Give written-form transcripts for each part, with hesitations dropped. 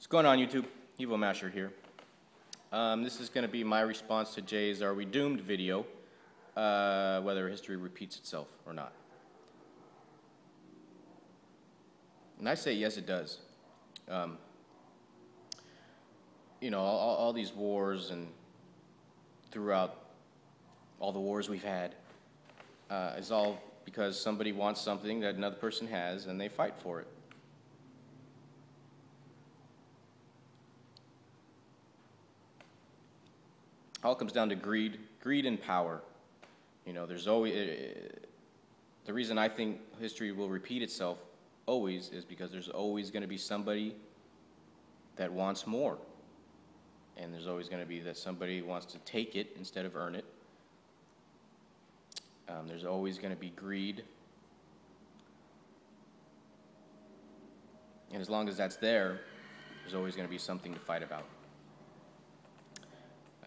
What's going on, YouTube? Evo Masher here. This is going to be my response to Jay's Are We Doomed video, whether history repeats itself or not. And I say yes, it does. You know, all these wars and throughout all the wars we've had is all because somebody wants something that another person has and they fight for it. All comes down to greed and power. You know, there's always, the reason I think history will repeat itself always is because there's always going to be somebody that wants more. And there's always going to be that somebody wants to take it instead of earn it. There's always going to be greed. And as long as that's there, there's always going to be something to fight about.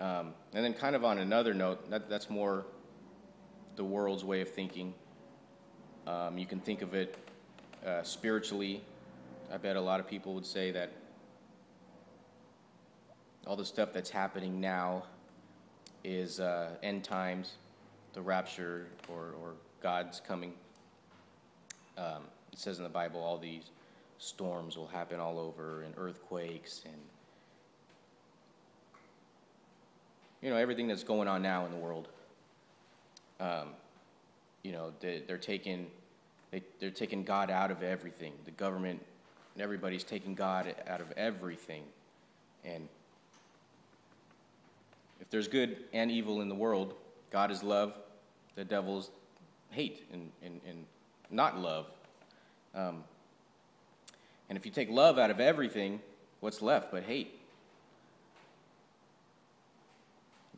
And then kind of on another note, that's more the world's way of thinking. You can think of it spiritually. I bet a lot of people would say that all the stuff that's happening now is end times, the rapture, or God's coming. It says in the Bible all these storms will happen all over, and earthquakes, and you know, everything that's going on now in the world. You know, they're taking God out of everything. The government and everybody's taking God out of everything. And if there's good and evil in the world, God is love, the devil's hate and not love. And if you take love out of everything, what's left but hate?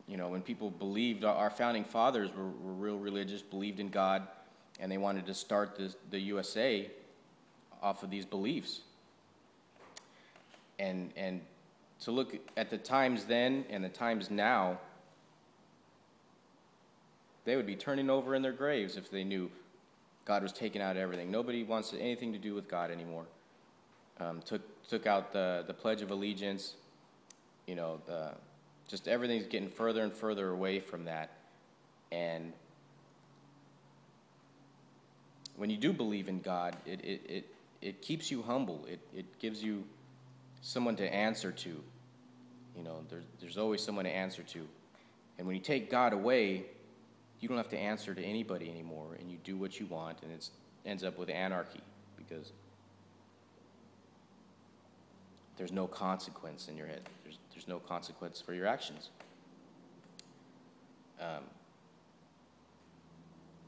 You know, when people believed, our founding fathers were real religious, believed in God, and they wanted to start the USA off of these beliefs. And to look at the times then and the times now, they would be turning over in their graves if they knew God was taking out everything. Nobody wants anything to do with God anymore. Took out the Pledge of Allegiance, you know, just everything's getting further and further away from that. And when you do believe in God, it keeps you humble. It gives you someone to answer to. You know, there's always someone to answer to. And when you take God away, you don't have to answer to anybody anymore, and you do what you want, and it ends up with anarchy because there's no consequence in your head. There's no consequence for your actions.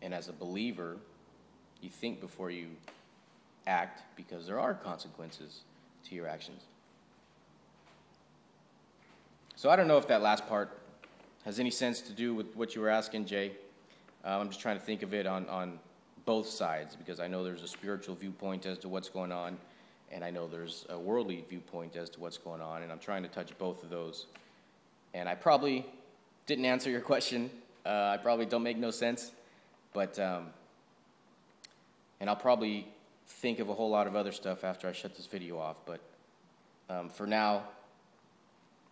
And as a believer, you think before you act because there are consequences to your actions. So I don't know if that last part has any sense to do with what you were asking, Jay. I'm just trying to think of it on both sides because I know there's a spiritual viewpoint as to what's going on, and I know there's a worldly viewpoint as to what's going on, and I'm trying to touch both of those. And I probably didn't answer your question. I probably don't make no sense, but and I'll probably think of a whole lot of other stuff after I shut this video off. But for now,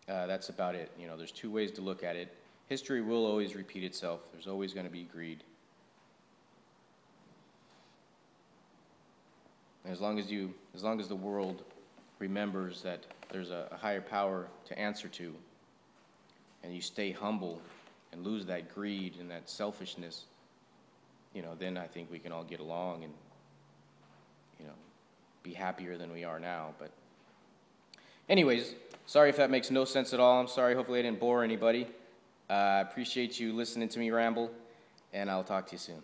that's about it. You know, there's two ways to look at it. History will always repeat itself. There's always going to be greed. As long as the world remembers that there's a higher power to answer to, and you stay humble and lose that greed and that selfishness, you know, then I think we can all get along and, you know, be happier than we are now. But anyways, sorry if that makes no sense at all. I'm sorry. Hopefully I didn't bore anybody. I appreciate you listening to me ramble, and I'll talk to you soon.